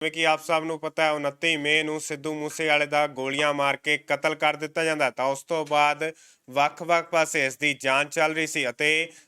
ਜਿਵੇਂ ਕਿ ਆਪ ਸਭ ਨੂੰ ਪਤਾ ਹੈ 29 ਮਈ ਨੂੰ ਸਿੱਧੂ ਮੂਸੇਵਾਲੇ ਦਾ ਗੋਲੀਆਂ ਮਾਰ ਕੇ ਕਤਲ ਕਰ ਦਿੱਤਾ ਜਾਂਦਾ ਤਾਂ ਉਸ ਤੋਂ ਬਾਅਦ ਵੱਖ-ਵੱਖ ਪਾਸੇ ਇਸ ਦੀ ਜਾਂਚ ਚੱਲ ਰਹੀ ਸੀ ਅਤੇ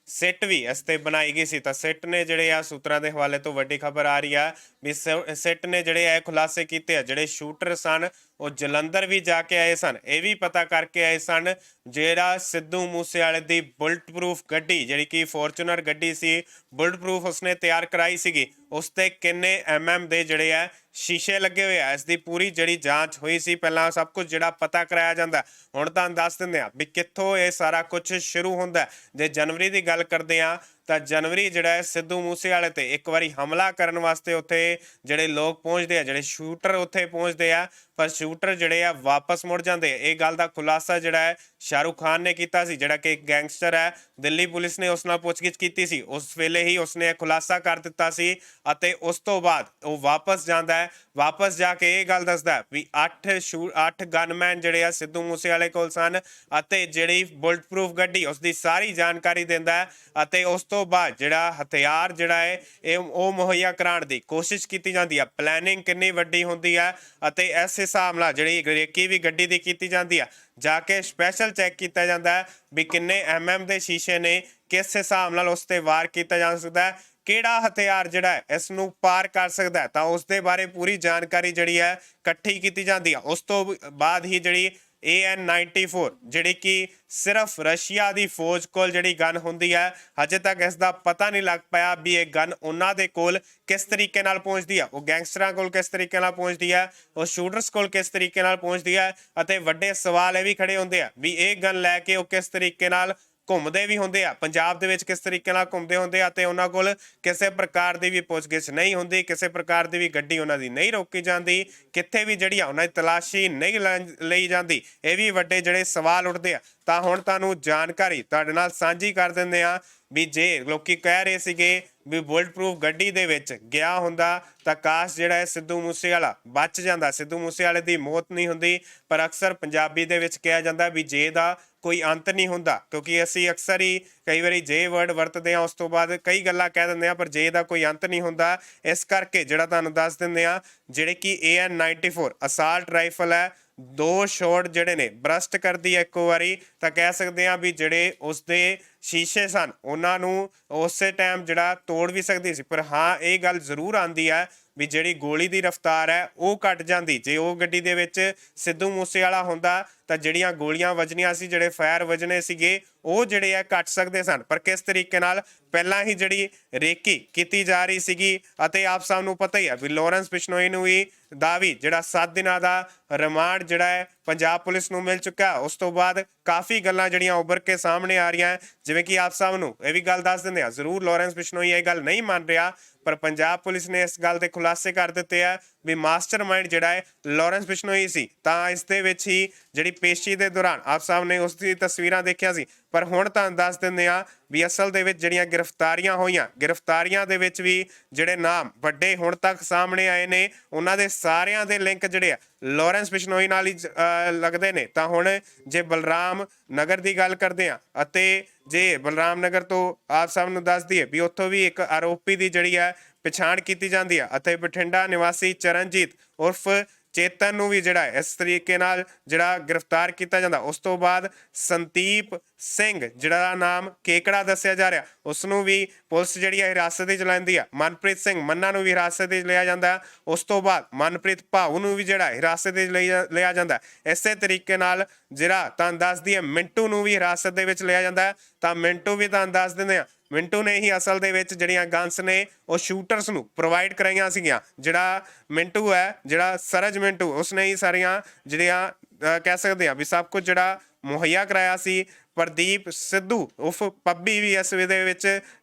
ਸਿੱਟ ਵੀ ਇਸ ਤੇ ਬਣਾਈ ਗਈ ਸੀ। ਤਾਂ ਸਿੱਟ ਨੇ ਜਿਹੜੇ ਆ ਸੂਤਰਾਂ ਦੇ ਹਵਾਲੇ ਤੋਂ ਵੱਡੀ ਖਬਰ ਆ ਰਹੀ ਆ ਵੀ ਸਿੱਟ ਨੇ ਜਿਹੜੇ ਆ ਖੁਲਾਸੇ ਕੀਤੇ ਆ ਜਿਹੜੇ ਸ਼ੂਟਰ ਸਨ ਉਹ ਜਲੰਧਰ ਵੀ ਜਾ ਕੇ ਆਏ ਸਨ। ਇਹ ਵੀ ਪਤਾ ਕਰਕੇ ਆਏ ਸਨ ਜਿਹੜਾ ਸਿੱਧੂ ਮੂਸੇਵਾਲੇ ਦੀ ਬੁਲਟ ਪ੍ਰੂਫ ਗੱਡੀ ਜਿਹੜੀ ਕਿ ਫੋਰਚੂਨਰ ਗੱਡੀ ਸੀ, ਬੁਲਟ ਪ੍ਰੂਫ ਉਸਨੇ ਤਿਆਰ ਕਰਾਈ ਸੀਗੀ, ਉਸ ਤੇ ਕਿੰਨੇ MM ਦੇ ਜਿਹੜੇ ਆ शीशे लगे हुए आ। इसकी पूरी जी जांच हुई सी, पहला सब कुछ जो पता कराया जाता। हुण तुहानूं दस दिंदे आ भी कित्थों ये सारा कुछ शुरू होंदा। जे जनवरी की गल करते हैं तो जनवरी जिहड़ा है सिद्धू मूसेवाले ते एक बारी हमला करने वास्ते उत्थे जिहड़े लोग पहुँचते हैं, जिहड़े शूटर उत्थे पहुँचते हैं, पर शूटर जिहड़े आ वापस मुड़ जाते हैं। ये गल का खुलासा जिहड़ा है शाहरुख खान ने कीता सी, जिहड़ा कि एक गैंगस्टर है। दिल्ली पुलिस ने उस नाल पुछगिछ कीती सी, उस वेले ही उसने खुलासा कर दिता सी अते उस तो बाद वो वापस जाता है। वापस जाके ये गल दसदा भी 8 गनमैन जिहड़े आ सिद्धू मूसेवाले कोल सन अते जिहड़ी बुलट प्रूफ गड्डी उसकी सारी जानकारी दिंदा है अते उस तो बाद जिहड़ा हथियार जिहड़ा है ये मुहैया कराउण दी कोशिश कीती जांदी है। प्लैनिंग कितनी वड्डी हुंदी है अते इस हिसाब नाल जिहड़ी रेकी भी गड्डी दी कीती जांदी है। जाके स्पैशल चैक किया जाता है भी किन्ने MM दे शीशे ने, किस हिसाब नाल उस ते वार किया जा सकता है, किहड़ा हथियार जिहड़ा है इसनूं पार कर सकता है, तो उस दे बारे पूरी जानकारी जिहड़ी है इकट्ठी की जाती है। उस तो बाद ही जिहड़ी AN-94 जिहड़ी कि सिर्फ रशिया की फौज कोल जिहड़ी गन हुंदी है, हजे तक इसका पता नहीं लग पाया भी ये गन उन्हां दे कोल किस तरीके नाल पहुँचती है, वो गैंगस्टरां कोल किस तरीके नाल पहुँचती है, वो शूटर्स कोल किस तरीके नाल पहुँचती है। अते वड्डे सवाल ये भी खड़े होंदे आ भी ये गन लैके वो किस तरीके नाल घूमते भी होंगे आ, पंजाब दे विच किस तरीके नाल घूमते होंगे आ ते उन्हां कोल किसी प्रकार की भी पुछगिछ नहीं होंदी, किसी प्रकार की भी गड्डी उन्हां दी नहीं रोकी जाती, कित्थे भी जिहड़ी उन्हां दी तलाशी नहीं लई जाती। ये भी वड्डे जिहड़े सवाल उठदे आ। तां हुण तुहानूं जानकारी तुहाडे नाल सांझी कर दिंदे आ भी जे लोकी कह रहे सीगे भी बुलट प्रूफ गड्डी दे विच गया हुंदा तां काश जिहड़ा है सिद्धू मूसेवाला बच जांदा, सिद्धू मूसेवाले दी मौत नहीं हुंदी। पर अक्सर पंजाबी दे विच कहा जांदा भी जे दा कोई अंत नहीं हुंदा, क्योंकि असी अक्सर ही कई बारी जे वर्ड वरतदे आ, उस तो बाद कई गल्लां कह दिंदे आ, पर जे दा कोई अंत नहीं हुंदा। इस करके जिहड़ा तुहानूं दस दिंदे आ जिहड़े कि AN-94 असाल्ट राइफल है, 2 शॉट जिहड़े ने ब्रस्ट कर दी एक बारी, तो कह सकते हैं भी जिहड़े उसदे शीशे सन उन्हां नूं उस टाइम जिहड़ा तोड़ भी सकदी सी। पर हाँ ये गल जरूर आंदी है भी जिहड़ी गोली की रफ्तार है वो घट जाती। जे वो गड्डी दे विच सिद्धू मूसेवाला हुंदा तां जिहड़ियां गोलियां वजनियां सी, जिहड़े फायर वजने सीगे वो जिहड़े आ घट सकदे सन। पर किस तरीके नाल पहलां ही जिहड़ी रेकी कीती जा रही सीगी अते आप सब नूं पता ही है भी लॉरेंस बिश्नोई नूं भी दा भी जिहड़ा 7 दिनां दा रिमांड जिहड़ा है पंजाब पुलिस नूं मिल चुका। उस तो बाद काफ़ी गल्लां जिहड़ियां उभर के सामने आ रही हैं, जिवें कि आप सब नूं ये भी गल दस दिंदे आ। जरूर लॉरेंस बिश्नोई ये गल नहीं मान रहा, पर पंजाब पुलिस ने इस गल के खुलासे कर दिते हैं भी मास्टरमाइंड जिहड़ा है लॉरेंस बिश्नोई सी। तां इस दे विच ही जिहड़ी पेशी दे दौरान आप सब ने उसकी तस्वीरां देखिया सी। पर हुण तुहानूं दस दिंदे आ भी असल दे विच जिहड़ियां गिरफ्तारियां होईयां, गिरफ्तारियां दे विच भी जिहड़े नाम वड्डे हुण तक सामने आए ने उन्हां दे सारियां दे लिंक जिहड़े आ लॉरेंस बिश्नोई नाल ही लगदे ने। तां हुण जे बलराम नगर की गल करते हैं अते जे बलराम नगर तो आप सब नूं दस दईए भी उत्थों भी एक आरोपी की जिहड़ी है पछाण की जाती है अते बठिंडा निवासी चरणजीत उर्फ चेतन नूं भी जिहड़ा इस तरीके नाल जिहड़ा गिरफ्तार किया जाता। उस तो बाद संदीप सिंह जिहड़ा नाम केकड़ा दस्सिया जा रहा उसनूं भी पुलिस जिहड़ी हिरासत विच लैंदी है। मनप्रीत सिंह मन्ना नूं भी हिरासत विच लिया जाता। उस तो बाद मनप्रीत भाऊ नूं भी जिहड़ा हिरासत विच लिया जाता। इसे तरीके नाल जिहड़ा तुहानूं दस दईए मिंटू नूं भी हिरासत दे विच लिया जाता। तां मिंटू भी तुहानूं दस दिंदे आ मिंटू ने ही असल दे विच जिहड़ियां गन्स ने वो शूटर्स नूं प्रोवाइड कराईयां सीगियां। जिहड़ा मिंटू है जिहड़ा सरज मिंटू उसने ही सारियां जिहड़ियां कह सकते हैं भी सब कुछ जिहड़ा मुहैया कराया सी। प्रदीप सिद्धू उफ पब्बी भी इस विदे विच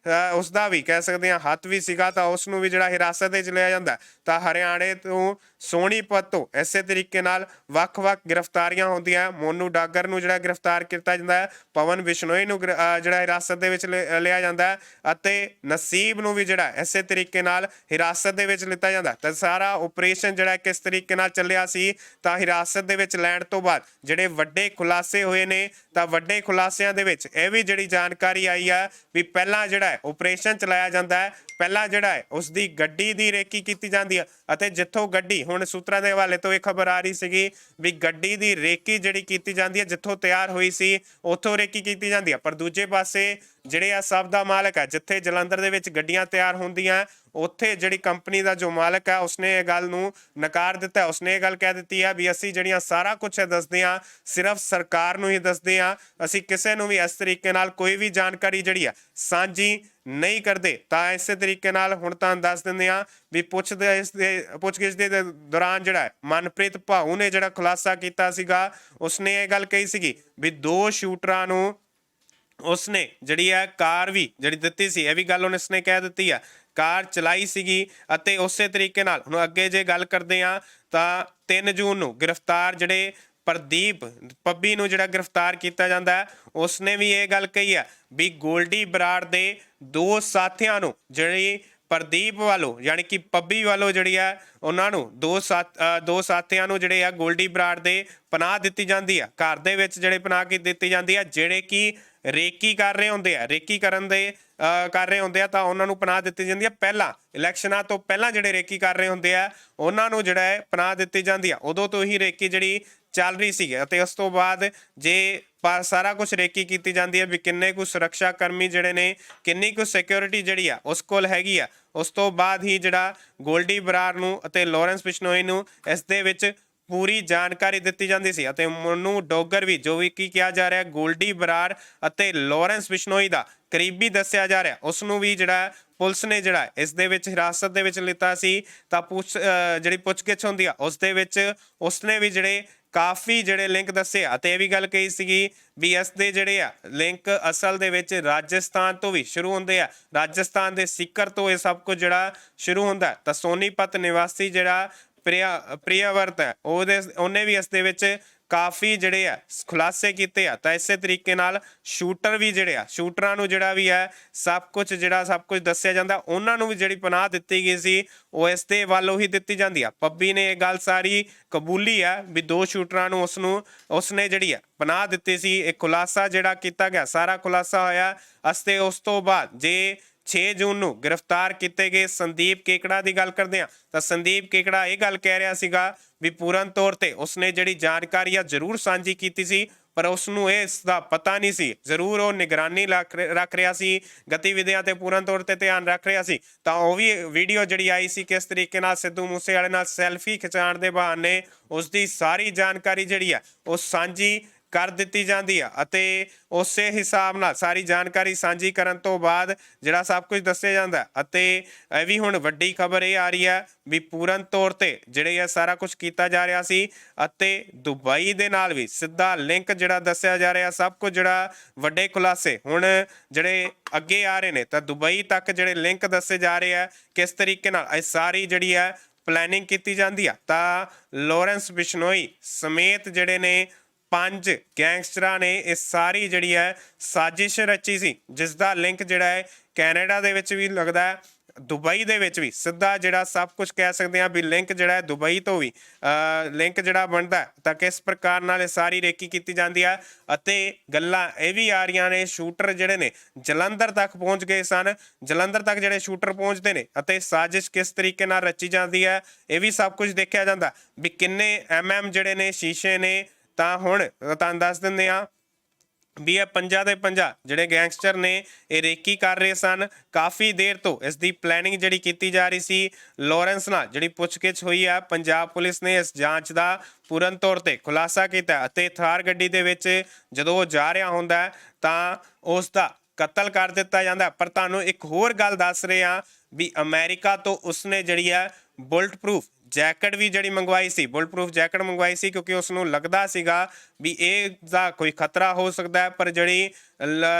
उसका भी कह सकते हैं हथ भी सीगा, तो उसनूं भी जिहड़ा हिरासत विच लिया जाता। तो हरियाणे तो सोनीपत तो इस तरीके नाल वख-वख गिरफ्तारियां होंदियां। मोनू डागर नूं जिहड़ा गिरफ्तार किया जाता है, पवन बिश्नोई नूं जिहड़ा हिरासत दे विच लिया जाता अते नसीब नूं भी जिहड़ा इस तरीके नाल हिरासत दे विच लिता जाता। तो सारा ऑपरेशन जिहड़ा किस तरीके नाल चलिया सी, तां हिरासत दे विच लैण तो बाद जिहड़े वड्डे खुलासे होए ने, तां वड्डे ਖੁਲਾਸਿਆਂ ਦੇ ਵਿੱਚ ਇਹ ਵੀ ਜਿਹੜੀ ਜਾਣਕਾਰੀ ਆਈ ਆ ਵੀ ਪਹਿਲਾਂ ਜਿਹੜਾ ਹੈ ਆਪਰੇਸ਼ਨ ਚਲਾਇਆ ਜਾਂਦਾ ਹੈ, ਪਹਿਲਾਂ ਜਿਹੜਾ ਹੈ ਉਸ ਦੀ ਗੱਡੀ ਦੀ ਰੇਕੀ ਕੀਤੀ ਜਾਂਦੀ ਆ ਅਤੇ ਜਿੱਥੋਂ ਗੱਡੀ, ਹੁਣ ਸੂਤਰਾਂ ਦੇ ਹਵਾਲੇ ਤੋਂ ਇਹ ਖਬਰ ਆ ਰਹੀ ਸੀਗੀ ਵੀ ਗੱਡੀ ਦੀ ਰੇਕੀ ਜਿਹੜੀ ਕੀਤੀ ਜਾਂਦੀ ਹੈ ਜਿੱਥੋਂ ਤਿਆਰ ਹੋਈ ਸੀ ਉੱਥੋਂ ਰੇਕੀ ਕੀਤੀ ਜਾਂਦੀ ਆ। ਪਰ ਦੂਜੇ ਪਾਸੇ ਜਿਹੜੇ ਆ ਸਭ ਦਾ ਮਾਲਕ ਹੈ, ਜਿੱਥੇ ਜਲੰਧਰ ਦੇ ਵਿੱਚ ਗੱਡੀਆਂ ਤਿਆਰ ਹੁੰਦੀਆਂ ਉੱਥੇ ਜਿਹੜੀ ਕੰਪਨੀ ਦਾ ਜੋ ਮਾਲਕ ਹੈ ਉਸਨੇ ਇਹ ਗੱਲ ਨੂੰ ਨਕਾਰ ਦਿੱਤਾ। ਉਸਨੇ ਇਹ ਗੱਲ ਕਹਿ ਦਿੱਤੀ ਹੈ ਵੀ ਅਸੀਂ ਜਿਹੜੀਆਂ ਸਾਰਾ ਕੁਝ ਦੱਸਦੇ ਹਾਂ ਸਿਰਫ ਸਰਕਾਰ ਨੂੰ ਹੀ ਦੱਸਦੇ ਹਾਂ, ਅਸੀਂ ਕਿਸੇ ਨੂੰ ਵੀ ਇਸ ਤਰੀਕੇ ਨਾਲ ਕੋਈ ਵੀ ਜਾਣਕਾਰੀ ਜਿਹੜੀ ਆ ਸਾਂਝੀ ਨਹੀਂ ਕਰਦੇ। ਤਾਂ ਇਸੇ ਤਰੀਕੇ ਨਾਲ ਹੁਣ ਤੁਹਾਨੂੰ ਦੱਸ ਦਿੰਦੇ ਹਾਂ ਵੀ ਪੁੱਛਗਿੱਛ ਦੇ ਦੌਰਾਨ ਜਿਹੜਾ ਹੈ ਮਨਪ੍ਰੀਤ ਭਾਊ ਨੇ ਜਿਹੜਾ ਖੁਲਾਸਾ ਕੀਤਾ ਸੀਗਾ ਉਸਨੇ ਇਹ ਗੱਲ ਕਹੀ ਸੀਗੀ ਵੀ 2 ਸ਼ੂਟਰਾਂ ਨੂੰ ਉਸਨੇ ਜਿਹੜੀ ਹੈ ਕਾਰ ਵੀ ਜਿਹੜੀ ਦਿੱਤੀ ਸੀ, ਇਹ ਵੀ ਗੱਲ ਉਸਨੇ ਕਹਿ ਦਿੱਤੀ ਆ, ਕਾਰ ਚਲਾਈ ਸੀਗੀ। ਅਤੇ ਉਸੇ ਤਰੀਕੇ ਨਾਲ ਹੁਣ ਅੱਗੇ ਜੇ ਗੱਲ ਕਰਦੇ ਆ ਤਾਂ 3 ਜੂਨ ਨੂੰ ਗ੍ਰਿਫਤਾਰ ਜਿਹੜੇ ਪ੍ਰਦੀਪ ਪੱਬੀ ਨੂੰ ਜਿਹੜਾ ਗ੍ਰਿਫਤਾਰ ਕੀਤਾ ਜਾਂਦਾ ਹੈ ਉਸਨੇ ਵੀ ਇਹ ਗੱਲ ਕਹੀ ਆ ਵੀ ਗੋਲਡੀ ਬਰਾੜ ਦੇ 2 ਸਾਥੀਆਂ ਨੂੰ ਜਿਹੜੀ ਪ੍ਰਦੀਪ ਵੱਲੋਂ ਯਾਨੀ ਕਿ ਪੱਬੀ ਵੱਲੋਂ ਜਿਹੜੀ ਆ ਉਹਨਾਂ ਨੂੰ 2 ਸਾਥੀਆਂ ਨੂੰ ਜਿਹੜੇ ਆ ਗੋਲਡੀ ਬਰਾੜ ਦੇ ਪਨਾਹ ਦਿੱਤੀ ਜਾਂਦੀ ਆ, ਘਰ ਦੇ ਵਿੱਚ ਜਿਹੜੇ ਪਨਾਹ ਕੀ ਦਿੱਤੀ ਜਾਂਦੀ ਆ ਜਿਹੜੇ ਕਿ ਰੇਕੀ ਕਰ ਰਹੇ ਹੁੰਦੇ ਆ, ਰੇਕੀ ਕਰ ਰਹੇ ਹੁੰਦੇ ਆ ਤਾਂ ਉਹਨਾਂ ਨੂੰ ਪਨਾਹ ਦਿੱਤੀ ਜਾਂਦੀ ਆ। ਪਹਿਲਾਂ ਇਲੈਕਸ਼ਨਾਂ ਤੋਂ ਪਹਿਲਾਂ ਜਿਹੜੇ ਰੇਕੀ ਕਰ ਰਹੇ ਹੁੰਦੇ ਆ ਉਹਨਾਂ ਨੂੰ ਜਿਹੜਾ ਹੈ ਪਨਾਹ ਦਿੱਤੀ ਜਾਂਦੀ ਆ, ਉਦੋਂ ਤੋਂ ਹੀ ਰੇਕੀ ਜਿਹੜੀ ਚੱਲ ਰਹੀ ਸੀ। ਅਤੇ ਉਸ ਤੋਂ ਬਾਅਦ ਜੇ ਸਾਰਾ ਕੁਝ ਰੇਕੀ ਕੀਤੀ ਜਾਂਦੀ ਹੈ ਵੀ ਕਿੰਨੇ ਕੁ ਸੁਰੱਖਿਆ ਕਰਮੀ ਜਿਹੜੇ ਨੇ, ਕਿੰਨੀ ਕੁ ਸਿਕਿਉਰਿਟੀ ਜਿਹੜੀ ਆ ਉਸ ਕੋਲ ਹੈਗੀ ਆ, ਉਸ ਤੋਂ ਬਾਅਦ ਹੀ ਜਿਹੜਾ ਗੋਲਡੀ ਬਰਾੜ ਨੂੰ ਅਤੇ ਲਾਰੈਂਸ ਬਿਸ਼ਨੋਈ ਨੂੰ ਇਸ ਦੇ ਵਿੱਚ ਪੂਰੀ ਜਾਣਕਾਰੀ ਦਿੱਤੀ ਜਾਂਦੀ ਸੀ। ਅਤੇ ਮਨੂੰ ਡੋਗਰ ਵੀ ਜੋ ਵੀ ਕੀ ਕਿਹਾ ਜਾ ਰਿਹਾ ਗੋਲਡੀ ਬਰਾੜ ਅਤੇ ਲਾਰੈਂਸ ਬਿਸ਼ਨੋਈ ਦਾ ਕਰੀਬੀ ਦੱਸਿਆ ਜਾ ਰਿਹਾ, ਉਸ ਨੂੰ ਵੀ ਜਿਹੜਾ ਪੁਲਿਸ ਨੇ ਜਿਹੜਾ ਇਸ ਦੇ ਵਿੱਚ ਹਿਰਾਸਤ ਦੇ ਵਿੱਚ ਲਿੱਤਾ ਸੀ। ਤਾਂ ਜਿਹੜੀ ਪੁੱਛਗਿੱਛ ਹੁੰਦੀ ਆ ਉਸ ਦੇ ਵਿੱਚ ਉਸਨੇ ਵੀ ਜਿਹੜੇ ਕਾਫੀ ਜਿਹੜੇ ਲਿੰਕ ਦੱਸੇ ਆ ਅਤੇ ਇਹ ਵੀ ਗੱਲ ਕਹੀ ਸੀਗੀ ਵੀ ਇਸ ਦੇ ਜਿਹੜੇ ਆ ਲਿੰਕ ਅਸਲ ਦੇ ਵਿੱਚ ਰਾਜਸਥਾਨ ਤੋਂ ਵੀ ਸ਼ੁਰੂ ਹੁੰਦੇ ਆ, ਰਾਜਸਥਾਨ ਦੇ ਸਿੱਕਰ ਤੋਂ ਇਹ ਸਭ ਕੁਝ ਜਿਹੜਾ ਸ਼ੁਰੂ ਹੁੰਦਾ। ਤਾਂ ਸੋਨੀਪਤ ਨਿਵਾਸੀ ਜਿਹੜਾ ਪ੍ਰਿਆਵਰਤ ਹੈ ਉਹਨੇ ਵੀ ਇਸ ਦੇ ਵਿੱਚ ਕਾਫੀ ਜਿਹੜੇ ਆ ਖੁਲਾਸੇ ਕੀਤੇ ਆ। ਤਾਂ ਇਸੇ ਤਰੀਕੇ ਨਾਲ ਸ਼ੂਟਰ ਵੀ ਜਿਹੜੇ ਆ, ਸ਼ੂਟਰਾਂ ਨੂੰ ਜਿਹੜਾ ਵੀ ਹੈ ਸਭ ਕੁਝ ਦੱਸਿਆ ਜਾਂਦਾ, ਉਹਨਾਂ ਨੂੰ ਵੀ ਜਿਹੜੀ ਪਨਾਹ ਦਿੱਤੀ ਗਈ ਸੀ ਉਹ ਇਸ ਦੇ ਵੱਲੋਂ ਹੀ ਦਿੱਤੀ ਜਾਂਦੀ ਆ। ਪੱਬੀ ਨੇ ਇਹ ਗੱਲ ਸਾਰੀ ਕਬੂਲੀ ਆ ਵੀ 2 ਸ਼ੂਟਰਾਂ ਨੂੰ ਉਸਨੇ ਜਿਹੜੀ ਆ ਪਨਾਹ ਦਿੱਤੀ ਸੀ। ਇਹ ਖੁਲਾਸਾ ਜਿਹੜਾ ਕੀਤਾ ਗਿਆ ਸਾਰਾ ਖੁਲਾਸਾ ਹੋਇਆ ਅਤੇ ਉਸ ਤੋਂ ਬਾਅਦ ਜੇ 6 ਜੂਨ ਨੂੰ ਗ੍ਰਿਫਤਾਰ ਕੀਤੇ ਗਏ ਸੰਦੀਪ ਕੇਕੜਾ ਦੀ ਗੱਲ ਕਰਦੇ ਆ ਤਾਂ ਸੰਦੀਪ ਕੇਕੜਾ ਇਹ ਗੱਲ ਕਹਿ ਰਿਹਾ ਸੀਗਾ ਵੀ ਪੂਰਨ ਤੌਰ ਤੇ ਉਸਨੇ ਜਿਹੜੀ ਜਾਣਕਾਰੀ ਆ ਜ਼ਰੂਰ ਸਾਂਝੀ ਕੀਤੀ ਸੀ ਪਰ ਉਸਨੂੰ ਇਸ ਦਾ ਪਤਾ ਨਹੀਂ ਸੀ। ਜ਼ਰੂਰ ਉਹ ਨਿਗਰਾਨੀ ਰੱਖ ਰਿਹਾ ਸੀ, ਗਤੀਵਿਧੀਆਂ ਤੇ ਪੂਰਨ ਤੌਰ ਤੇ ਧਿਆਨ ਰੱਖ ਰਿਹਾ ਸੀ। ਤਾਂ ਉਹ ਵੀ ਵੀਡੀਓ ਜਿਹੜੀ ਆਈ ਸੀ ਕਿਸ ਤਰੀਕੇ ਨਾਲ ਸਿੱਧੂ ਮੂਸੇਵਾਲੇ ਨਾਲ ਸੈਲਫੀ ਖਿਚਾਉਣ ਦੇ ਬਹਾਨੇ ਉਸ ਦੀ ਸਾਰੀ ਜਾਣਕਾਰੀ ਜਿਹੜੀ ਆ ਉਹ ਸਾਂਝੀ ਕਰ ਦਿੱਤੀ ਜਾਂਦੀ ਆ ਅਤੇ ਉਸੇ ਹਿਸਾਬ ਨਾਲ ਸਾਰੀ ਜਾਣਕਾਰੀ ਸਾਂਝੀ ਕਰਨ ਤੋਂ ਬਾਅਦ ਜਿਹੜਾ ਸਭ ਕੁਝ ਦੱਸਿਆ ਜਾਂਦਾ। ਅਤੇ ਇਹ ਵੀ ਹੁਣ ਵੱਡੀ ਖਬਰ ਇਹ ਆ ਰਹੀ ਹੈ ਵੀ ਪੂਰਨ ਤੌਰ ਤੇ ਜਿਹੜੇ ਇਹ ਸਾਰਾ ਕੁਝ ਕੀਤਾ ਜਾ ਰਿਹਾ ਸੀ ਅਤੇ ਦੁਬਈ ਦੇ ਨਾਲ ਵੀ ਸਿੱਧਾ ਲਿੰਕ ਜਿਹੜਾ ਦੱਸਿਆ ਜਾ ਰਿਹਾ। ਸਭ ਕੁਝ ਜਿਹੜਾ ਵੱਡੇ ਖੁਲਾਸੇ ਹੁਣ ਜਿਹੜੇ ਅੱਗੇ ਆ ਰਹੇ ਨੇ ਤਾਂ ਦੁਬਈ ਤੱਕ ਜਿਹੜੇ ਲਿੰਕ ਦੱਸੇ ਜਾ ਰਹੇ ਆ ਕਿਸ ਤਰੀਕੇ ਨਾਲ ਇਹ ਸਾਰੀ ਜਿਹੜੀ ਹੈ ਪਲੈਨਿੰਗ ਕੀਤੀ ਜਾਂਦੀ ਆ। ਤਾਂ ਲਾਰੈਂਸ ਬਿਸ਼ਨੋਈ ਸਮੇਤ ਜਿਹੜੇ ਨੇ 5 ਗੈਂਗਸਟਰਾਂ ਨੇ ਇਹ ਸਾਰੀ ਜਿਹੜੀ ਹੈ ਸਾਜ਼ਿਸ਼ ਰਚੀ ਸੀ ਜਿਸ ਦਾ ਲਿੰਕ ਜਿਹੜਾ ਹੈ ਕੈਨੇਡਾ ਦੇ ਵਿੱਚ ਵੀ ਲੱਗਦਾ ਹੈ, ਦੁਬਈ ਦੇ ਵਿੱਚ ਵੀ ਸਿੱਧਾ ਜਿਹੜਾ ਸਭ ਕੁਝ ਕਹਿ ਸਕਦੇ ਹਾਂ ਵੀ ਲਿੰਕ ਜਿਹੜਾ ਹੈ ਦੁਬਈ ਤੋਂ ਵੀ ਲਿੰਕ ਜਿਹੜਾ ਬਣਦਾ। ਤਾਂ ਕਿਸ ਪ੍ਰਕਾਰ ਨਾਲ ਇਹ ਸਾਰੀ ਰੇਕੀ ਕੀਤੀ ਜਾਂਦੀ ਆ ਅਤੇ ਗੱਲਾਂ ਇਹ ਵੀ ਆ ਰਹੀਆਂ ਨੇ ਸ਼ੂਟਰ ਜਿਹੜੇ ਨੇ ਜਲੰਧਰ ਤੱਕ ਪਹੁੰਚ ਗਏ ਸਨ, ਜਲੰਧਰ ਤੱਕ ਜਿਹੜੇ ਸ਼ੂਟਰ ਪਹੁੰਚਦੇ ਨੇ ਅਤੇ ਸਾਜ਼ਿਸ਼ ਕਿਸ ਤਰੀਕੇ ਨਾਲ ਰਚੀ ਜਾਂਦੀ ਹੈ ਇਹ ਵੀ ਸਭ ਕੁਝ ਦੇਖਿਆ ਜਾਂਦਾ ਵੀ ਕਿੰਨੇ ਜਿਹੜੇ ਨੇ ਸ਼ੀਸ਼ੇ ਨੇ। ਤਾਂ ਹੁਣ ਤੁਹਾਨੂੰ ਦੱਸ ਦਿੰਦੇ ਆ ਵੀ ਇਹ 5 ਦੇ 5 ਜਿਹੜੇ ਗੈਂਗਸਟਰ ਨੇ ਇਹ ਰੇਕੀ ਕਰ ਰਹੇ ਸਨ। ਕਾਫੀ ਦੇਰ ਤੋਂ ਇਸ ਦੀ ਪਲੈਨਿੰਗ ਜਿਹੜੀ ਕੀਤੀ ਜਾ ਰਹੀ ਸੀ। ਲਾਰੈਂਸ ਨਾਲ ਜਿਹੜੀ ਪੁੱਛਗਿੱਛ ਹੋਈ ਆ ਪੰਜਾਬ ਪੁਲਿਸ ਨੇ ਇਸ ਜਾਂਚ ਦਾ ਪੂਰਨ ਤੌਰ ਤੇ ਖੁਲਾਸਾ ਕੀਤਾ ਅਤੇ ਥਾਰ ਗੱਡੀ ਦੇ ਵਿੱਚ ਜਦੋਂ ਉਹ ਜਾ ਰਿਹਾ ਹੁੰਦਾ ਤਾਂ ਉਸ ਦਾ ਕਤਲ ਕਰ ਦਿੱਤਾ ਜਾਂਦਾ। ਪਰ ਤੁਹਾਨੂੰ ਇੱਕ ਹੋਰ ਗੱਲ ਦੱਸ ਰਹੇ ਆ ਵੀ ਅਮਰੀਕਾ ਤੋਂ ਉਸਨੇ ਜਿਹੜੀ ਆ ਬੁਲਟ ਪ੍ਰੂਫ ਜੈਕਟ ਵੀ ਜਿਹੜੀ ਮੰਗਵਾਈ ਸੀ, ਬੁਲਟ ਪ੍ਰੂਫ ਜੈਕਟ ਮੰਗਵਾਈ ਸੀ ਕਿਉਂਕਿ ਉਸਨੂੰ ਲੱਗਦਾ ਸੀਗਾ ਵੀ ਇਹ ਦਾ ਕੋਈ ਖਤਰਾ ਹੋ ਸਕਦਾ ਹੈ। ਪਰ ਜਿਹੜੀ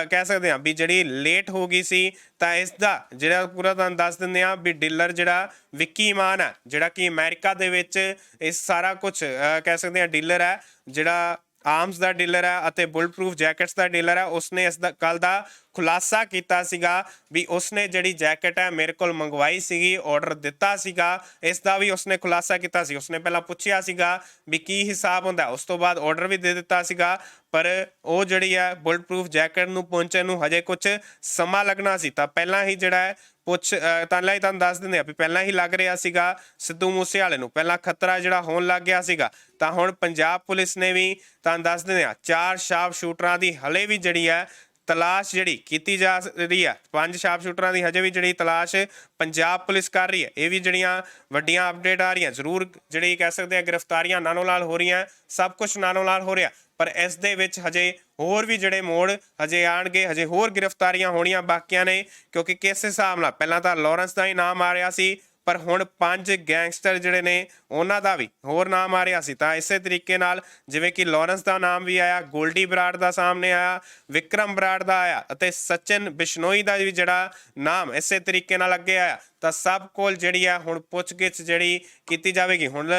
ਕਹਿ ਸਕਦੇ ਹਾਂ ਵੀ ਜਿਹੜੀ ਲੇਟ ਹੋ ਗਈ ਸੀ ਤਾਂ ਇਸ ਦਾ ਜਿਹੜਾ ਪੂਰਾ ਤੁਹਾਨੂੰ ਦੱਸ ਦਿੰਦੇ ਹਾਂ ਵੀ ਡੀਲਰ ਜਿਹੜਾ ਵਿੱਕੀ ਮਾਨ ਹੈ ਜਿਹੜਾ ਕਿ ਅਮਰੀਕਾ ਦੇ ਵਿੱਚ ਇਸ ਸਾਰਾ ਕੁਝ ਕਹਿ ਸਕਦੇ ਹਾਂ ਡੀਲਰ ਹੈ, ਜਿਹੜਾ ਆਰਮਸ ਦਾ ਡੀਲਰ ਹੈ ਅਤੇ ਬੁਲਟ ਪ੍ਰੂਫ ਜੈਕਟਸ ਦਾ ਡੀਲਰ ਹੈ, ਉਸਨੇ ਇਸ ਦਾ ਕੱਲ ਦਾ ਖੁਲਾਸਾ ਕੀਤਾ ਸੀਗਾ ਵੀ ਉਸਨੇ ਜਿਹੜੀ ਜੈਕਟ ਹੈ ਮੇਰੇ ਕੋਲ ਮੰਗਵਾਈ ਸੀਗੀ, ਆਰਡਰ ਦਿੱਤਾ ਸੀਗਾ, ਇਸ ਦਾ ਵੀ ਉਸਨੇ ਖੁਲਾਸਾ ਕੀਤਾ ਸੀ। ਉਸਨੇ ਪਹਿਲਾਂ ਪੁੱਛਿਆ ਸੀਗਾ ਵੀ ਕੀ ਹਿਸਾਬ ਹੁੰਦਾ, ਉਸ ਤੋਂ ਬਾਅਦ ਆਰਡਰ ਵੀ ਦੇ ਦਿੱਤਾ ਸੀਗਾ। ਪਰ ਉਹ ਜਿਹੜੀ ਹੈ ਬੁਲਟ ਪ੍ਰੂਫ ਜੈਕਟ ਨੂੰ ਪਹੁੰਚਣ ਨੂੰ ਹਜੇ ਕੁਝ ਸਮਾਂ ਲੱਗਣਾ ਸੀ, ਤਾਂ ਪਹਿਲਾਂ ਹੀ ਜਿਹੜਾ ਹੈ ਪਹਿਲਾਂ ਹੀ ਤੁਹਾਨੂੰ ਦੱਸ ਦਿੰਦੇ ਆ ਵੀ ਪਹਿਲਾਂ ਹੀ ਲੱਗ ਰਿਹਾ ਸੀਗਾ ਸਿੱਧੂ ਮੂਸੇਵਾਲੇ ਨੂੰ, ਪਹਿਲਾਂ ਖਤਰਾ ਜਿਹੜਾ ਹੋਣ ਲੱਗ ਗਿਆ ਸੀਗਾ। ਤਾਂ ਹੁਣ ਪੰਜਾਬ ਪੁਲਿਸ ਨੇ ਵੀ ਤੁਹਾਨੂੰ ਦੱਸ ਦਿੰਦੇ ਆ 4 ਸ਼ਾਰਪ ਸ਼ੂਟਰਾਂ ਦੀ ਹਲੇ ਵੀ ਜਿਹੜੀ ਹੈ ਤਲਾਸ਼ ਜਿਹੜੀ ਕੀਤੀ ਜਾ ਰਹੀ ਹੈ। 5 ਸ਼ਾਰਪ ਸ਼ੂਟਰਾਂ ਦੀ ਹਜੇ ਵੀ ਜਿਹੜੀ ਤਲਾਸ਼ ਪੰਜਾਬ ਪੁਲਿਸ ਕਰ ਰਹੀ ਹੈ। ਇਹ ਵੀ ਜਿਹੜੀਆਂ ਵੱਡੀਆਂ ਅਪਡੇਟ ਆ ਰਹੀਆਂ, ਜ਼ਰੂਰ ਜਿਹੜੀ ਕਹਿ ਸਕਦੇ ਆ ਗ੍ਰਿਫਤਾਰੀਆਂ ਨਾਲੋਂ ਨਾਲ ਹੋ ਰਹੀਆਂ, ਸਭ ਕੁਝ ਨਾਲੋਂ ਨਾਲ ਹੋ ਰਿਹਾ, ਪਰ ਇਸ ਦੇ ਵਿੱਚ ਹਜੇ ਹੋਰ ਵੀ ਜਿਹੜੇ ਮੋੜ ਹਜੇ ਆਣਗੇ, ਹਜੇ ਹੋਰ ਗ੍ਰਿਫਤਾਰੀਆਂ ਹੋਣੀਆਂ ਬਾਕੀਆਂ ਨੇ। ਕਿਉਂਕਿ ਕਿਸ ਹਿਸਾਬ ਨਾਲ ਪਹਿਲਾਂ ਤਾਂ ਲਾਰੈਂਸ ਦਾ ਹੀ ਨਾਮ ਆ ਰਿਹਾ ਸੀ, ਪਰ ਹੁਣ 5 ਗੈਂਗਸਟਰ ਜਿਹੜੇ ਨੇ ਉਹਨਾਂ ਦਾ ਵੀ ਹੋਰ ਨਾਮ ਆ ਰਿਹਾ ਸੀ। ਤਾਂ ਇਸੇ ਤਰੀਕੇ ਨਾਲ ਜਿਵੇਂ ਕਿ ਲਾਰੈਂਸ ਦਾ ਨਾਮ ਵੀ ਆਇਆ, ਗੋਲਡੀ ਬਰਾੜ ਦਾ ਸਾਹਮਣੇ ਆਇਆ, ਵਿਕਰਮ ਬਰਾੜ ਦਾ ਆਇਆ ਅਤੇ ਸਚਿਨ ਬਿਸ਼ਨੋਈ ਦਾ ਵੀ ਜਿਹੜਾ ਨਾਮ ਇਸੇ ਤਰੀਕੇ ਨਾਲ ਅੱਗੇ ਆਇਆ। ਤਾਂ ਸਭ ਕੋਲ ਜਿਹੜੀ ਆ ਹੁਣ ਪੁੱਛਗਿੱਛ ਜਿਹੜੀ ਕੀਤੀ ਜਾਵੇਗੀ। ਹੁਣ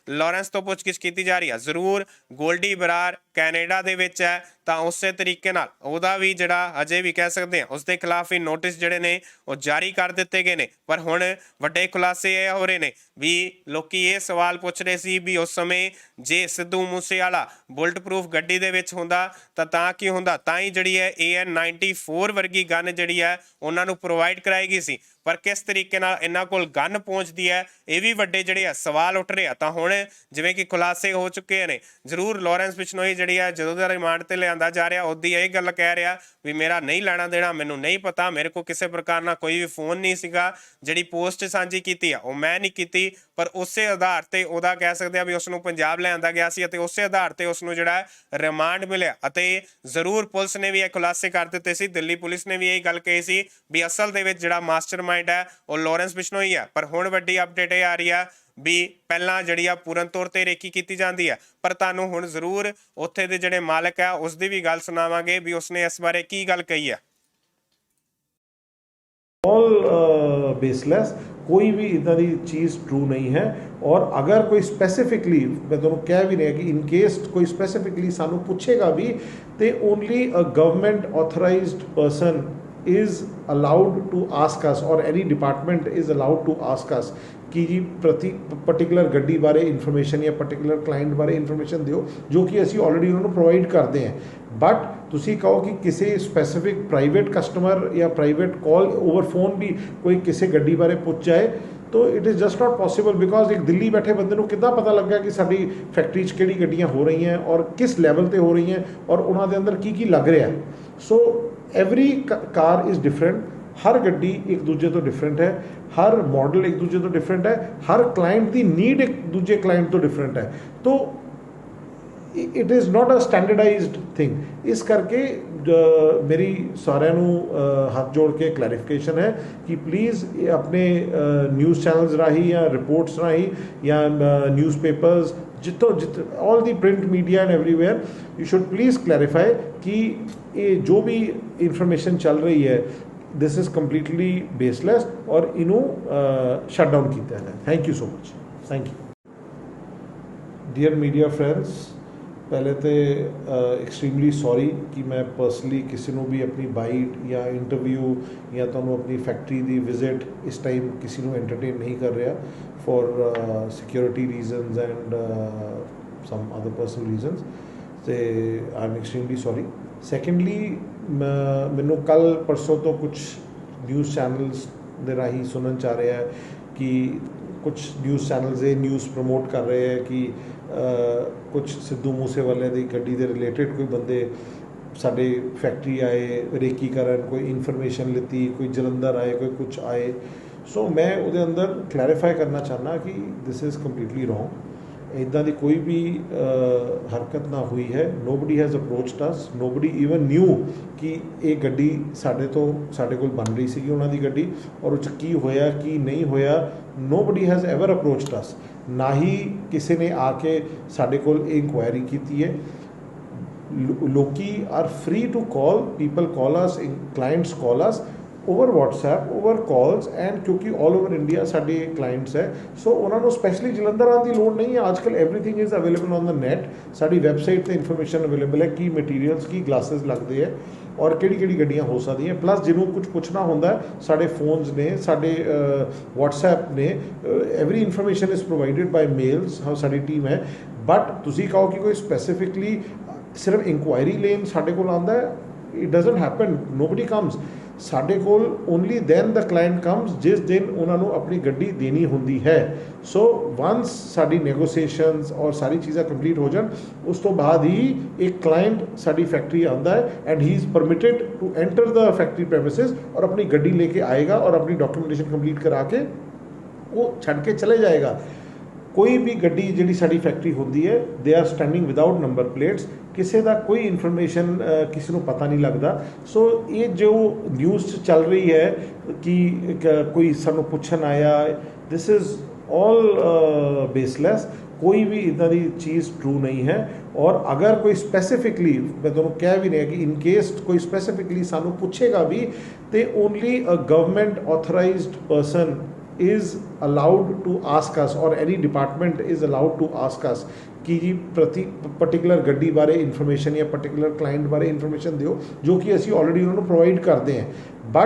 ਲਾਰੈਂਸ ਤੋਂ ਪੁੱਛਗਿੱਛ ਕੀਤੀ ਜਾ ਰਹੀ ਆ, ਜ਼ਰੂਰ ਗੋਲਡੀ ਬਰਾੜ ਕੈਨੇਡਾ ਦੇ ਵਿੱਚ ਹੈ, ਤਾਂ ਉਸੇ ਤਰੀਕੇ ਨਾਲ ਉਹਦਾ ਵੀ ਜਿਹੜਾ ਅਜੇ ਵੀ ਕਹਿ ਸਕਦੇ ਆ ਉਸਦੇ ਖਿਲਾਫ ਹੀ ਨੋਟਿਸ ਜਿਹੜੇ ਨੇ ਉਹ ਜਾਰੀ ਕਰ ਦਿੱਤੇ ਗਏ ਨੇ। ਪਰ ਹੁਣ ਵੱਡੇ ਖੁਲਾਸੇ ਇਹ ਹੋ ਰਹੇ ਨੇ ਵੀ ਲੋਕੀ ਇਹ ਸਵਾਲ ਪੁੱਛ ਰਹੇ ਸੀ ਵੀ ਉਸ ਸਮੇਂ ਜੇ ਸਿੱਧੂ ਮੂਸੇਵਾਲਾ ਬੁਲਟ ਪ੍ਰੂਫ ਗੱਡੀ ਦੇ ਵਿੱਚ ਹੁੰਦਾ ਤਾਂ ਕੀ ਹੁੰਦਾ, ਤਾਂ ਹੀ ਜਿਹੜੀ ਹੈ AN-94 ਵਰਗੀ ਗਨ ਜਿਹੜੀ ਹੈ ਉਹਨਾਂ ਨੂੰ ਪ੍ਰੋਵਾਈਡ ਕਰਾਈ ਗਈ ਸੀ। ਪਰ ਕਿਸ ਤਰੀਕੇ ਨਾਲ ਇਹਨਾਂ ਕੋਲ ਗਨ ਪਹੁੰਚਦੀ ਹੈ, ਇਹ ਵੀ ਵੱਡੇ ਜਿਹੜੇ ਆ ਸਵਾਲ ਉੱਠ ਰਹੇ ਆ। ਤਾਂ ਹੁਣ ਜਿਵੇਂ ਕਿ ਖੁਲਾਸੇ ਹੋ ਚੁੱਕੇ ਨੇ, ਜ਼ਰੂਰ ਲਾਰੈਂਸ ਬਿਸ਼ਨੋਈ ਜਿਹੜੀ ਹੈ ਜਦੋਂ ਦਾ ਰਿਮਾਂਡ ਤੇ ਲਿਆਂਦਾ ਜਾ ਰਿਹਾ ਉਹਦੀ ਇਹ ਗੱਲ ਕਹਿ ਰਿਹਾ ਵੀ ਮੇਰਾ ਨਹੀਂ ਲੈਣਾ ਦੇਣਾ, ਮੈਨੂੰ ਨਹੀਂ ਪਤਾ, ਮੇਰੇ ਕੋਲ ਕਿਸੇ ਪ੍ਰਕਾਰ ਨਾਲ ਕੋਈ ਵੀ ਫੋਨ ਨਹੀਂ ਸੀਗਾ, ਜਿਹੜੀ ਪੋਸਟ ਸਾਂਝੀ ਕੀਤੀ ਆ ਉਹ ਮੈਂ ਨਹੀਂ ਕੀਤੀ। ਪਰ ਉਸੇ ਆਧਾਰ ਤੇ ਉਹਦਾ ਕਹਿ ਸਕਦੇ ਆ ਵੀ ਉਸ ਨੂੰ ਪੰਜਾਬ ਲਿਆਂਦਾ ਗਿਆ ਸੀ ਅਤੇ ਉਸੇ ਆਧਾਰ ਤੇ ਉਸ ਨੂੰ ਜਿਹੜਾ ਰਿਮਾਂਡ ਮਿਲਿਆ। ਅਤੇ ਜ਼ਰੂਰ ਪੁਲਿਸ ਨੇ ਵੀ ਇਹ ਖੁਲਾਸੇ ਕਰ ਦਿੱਤੇ ਸੀ, ਦਿੱਲੀ ਪੁਲਿਸ ਨੇ ਵੀ ਇਹ ਗੱਲ ਕਹੀ ਸੀ ਵੀ ਅਸਲ ਦੇ ਵਿੱਚ ਜਿਹੜਾ ਮਾਸਟਰਮਾਈਂਡ ਹੈ ਉਹ ਲਾਰੈਂਸ ਬਿਸ਼ਨੋਈ ਹੈ। ਪਰ ਹੁਣ ਵੱਡੀ ਅਪਡੇਟ ਇਹ ਆ ਰਹੀ ਆ ਵੀ ਪਹਿਲਾਂ ਜਿਹੜੀ ਆ ਪੂਰਨ ਤੌਰ ਤੇ ਰੇਕੀ ਕੀਤੀ ਜਾਂਦੀ ਹੈ, ਪਰ ਤੁਹਾਨੂੰ ਹੁਣ ਜ਼ਰੂਰ ਉੱਥੇ ਦੇ ਜਿਹੜੇ ਮਾਲਕ ਆ ਉਸ ਦੀ ਵੀ ਗੱਲ ਸੁਣਾਵਾਂਗੇ ਵੀ ਉਸਨੇ ਇਸ ਬਾਰੇ ਕੀ ਗੱਲ ਕਹੀ ਹੈ। बेसलेस कोई भी इदा दी चीज़ ट्रू नहीं है। और अगर कोई स्पेसिफिकली मैं तुहानूं कह भी रहा कि इन केस कोई स्पेसिफिकली सानू पूछेगा भी तो only a government authorised person is allowed to ask us or any department is allowed to ask us कि जी प्रति पर्टिकुलर गड्डी बारे इन्फॉर्मेशन या पर्टिकुलर क्लाइंट बारे इन्फॉर्मेशन दिओ, जो कि असी ऑलरेडी उन्होंने प्रोवाइड करते हैं। बट तुसी कहो कि किसी स्पैसिफिक प्राइवेट कस्टमर या प्राइवेट कॉल ओवर फोन भी कोई किसी गड्डी बारे पूछ जाए तो it is just not possible. Because एक दिल्ली बैठे बंदे को कितना पता लग गया कि साडी फैक्ट्री च किहड़ी गड्डियां हो रही हैं और किस लैवल ते हो रही हैं और उन्होंने अंदर की लग रहा है। So every car is different, हर गड्डी एक दूजे तो डिफरेंट है, हर मॉडल एक दूजे तो डिफरेंट है, हर क्लाइंट की नीड एक दूजे क्लाइंट तो डिफरेंट है। तो it is not a standardised thing. इस करके मेरी सारिਆਂ ਨੂੰ ਹੱਥ जोड़ के क्लैरिफिकेशन है कि प्लीज़ अपने न्यूज़ चैनल्स राही या रिपोर्ट्स राही या न्यूज़पेपर्स जितों all the print media and everywhere you should please clarify कि ये जो भी इंफॉर्मेशन चल रही है दिस इज़ कम्प्लीटली बेसलेस और इनू शट डाउन किया है। Thank you so much. Thank you dear media friends. पहले तो एक्सट्रीमली सॉरी कि मैं पर्सनली किसी को भी अपनी बाइट या इंटरव्यू या तुहानूं अपनी फैक्ट्री की विजिट इस टाइम किसी को एंटरटेन नहीं कर रहा for security reasons and some other personal reasons. तो I am extremely sorry. Secondly मैनू कल परसों तो कुछ न्यूज़ चैनल्स दे राही सुनन चा रहा है कि कुछ न्यूज़ चैनल्स ये न्यूज़ प्रमोट कर रहे हैं कि कुछ सिद्धू मूसेवाले की गड्डी के रिलेटेड कोई बंदे साडे फैक्ट्री आए रेकी करन, कोई इन्फॉर्मेशन लीती, कोई जलंधर आए, कोई कुछ आए। सो मैं उहदे अंदर क्लैरिफाई करना चाहना कि दिस इज़ कम्प्लीटली रॉन्ग। इदां दी कोई भी हरकत ना हुई है। Nobody has approached us, nobody even new कि ये गड्डी साडे कोल बन रही सी उन्हां दी गड्डी और उस की होया की नहीं होया। नोबडी हैज़ एवर अप्रोच्ड अस, ना ही किसी ने आके साडे कोल इंक्वायरी की है। लोकी are free to call, people call us, clients call us over WhatsApp, over calls and क्योंकि ऑल ओवर इंडिया साडे क्लाइंट्स है। सो उन्होंने स्पैशली जलंधर आने की लोड़ नहीं है। आजकल everything is available on the net. साडी वैबसाइट पर इंफॉर्मेशन अवेलेबल है कि मटीरियल्स की ग्लासेस लगते हैं ਔਰ ਕਿਹੜੀ ਗੱਡੀਆਂ ਹੋ ਸਕਦੀਆਂ। ਪਲੱਸ ਜਿਹਨੂੰ ਕੁਝ ਪੁੱਛਣਾ ਹੁੰਦਾ ਸਾਡੇ ਫੋਨਸ ਨੇ, ਸਾਡੇ WhatsApp ਨੇ, every information is provided by mails, ਸਾਡੀ ਟੀਮ ਹੈ। ਬਟ ਤੁਸੀਂ ਕਹੋ ਕਿ ਕੋਈ ਸਪੈਸੀਫਿਕਲੀ ਸਿਰਫ ਇਨਕੁਆਇਰੀ ਲੈਣ ਸਾਡੇ ਕੋਲ ਆਉਂਦਾ ਹੈ, it doesn't happen, nobody comes. ਸਾਡੇ ਕੋਲ ਓਨਲੀ ਦੈਨ ਦਾ ਕਲਾਇੰਟ ਕਮਸ ਜਿਸ ਦਿਨ ਉਹਨਾਂ ਨੂੰ ਆਪਣੀ ਗੱਡੀ ਦੇਣੀ ਹੁੰਦੀ ਹੈ। ਸੋ ਵੰਸ ਸਾਡੀ ਨੈਗੋਸੀਏਸ਼ਨਸ ਔਰ ਸਾਰੀ ਚੀਜ਼ਾਂ ਕੰਪਲੀਟ ਹੋ ਜਾਣ, ਉਸ ਤੋਂ ਬਾਅਦ ਹੀ ਇੱਕ ਕਲਾਇੰਟ ਸਾਡੀ ਫੈਕਟਰੀ ਆਉਂਦਾ ਹੈ and he is permitted to enter the factory premises ਔਰ ਆਪਣੀ ਗੱਡੀ ਲੈ ਕੇ ਆਏਗਾ ਔਰ ਆਪਣੀ ਡਾਕੂਮੈਂਟੇਸ਼ਨ ਕੰਪਲੀਟ ਕਰਾ ਕੇ ਉਹ ਛੱਡ ਕੇ ਚਲੇ ਜਾਏਗਾ। ਕੋਈ ਵੀ ਗੱਡੀ ਜਿਹੜੀ ਸਾਡੀ ਫੈਕਟਰੀ ਹੁੰਦੀ ਹੈ, they are standing without number plates, ਕਿਸੇ ਦਾ ਕੋਈ ਇਨਫੋਰਮੇਸ਼ਨ ਕਿਸੇ ਨੂੰ ਪਤਾ ਨਹੀਂ ਲੱਗਦਾ। ਸੋ ਇਹ ਜੋ ਨਿਊਜ਼ 'ਚ ਚੱਲ ਰਹੀ ਹੈ ਕਿ ਕੋਈ ਸਾਨੂੰ ਪੁੱਛਣ ਆਇਆ, ਦਿਸ ਇਜ਼ ਆਲ ਬੇਸਲੈਸ। ਕੋਈ ਵੀ ਇੱਦਾਂ ਦੀ ਚੀਜ਼ ਟਰੂ ਨਹੀਂ ਹੈ। ਔਰ ਅਗਰ ਕੋਈ ਸਪੈਸੀਫਿਕਲੀ, ਮੈਂ ਤੁਹਾਨੂੰ ਕਹਿ ਵੀ ਰਿਹਾ ਕਿ ਇਨ ਕੇਸ ਕੋਈ ਸਪੈਸੀਫਿਕਲੀ ਸਾਨੂੰ ਪੁੱਛੇਗਾ ਵੀ, ਤੇ only a government authorised person is allowed to ask us or any department is allowed to ask us ਕਿ ਜੀ ਪਰਟੀਕੂਲਰ ਗੱਡੀ ਬਾਰੇ ਇਨਫੋਰਮੇਸ਼ਨ ਜਾਂ ਪਰਟੀਕੂਲਰ ਕਲਾਇੰਟ ਬਾਰੇ ਇਨਫੋਰਮੇਸ਼ਨ ਦਿਓ, ਜੋ ਕਿ ਅਸੀਂ ਆਲਰੇਡੀ ਉਹਨਾਂ ਨੂੰ ਪ੍ਰੋਵਾਈਡ ਕਰਦੇ ਹਾਂ। ਬਟ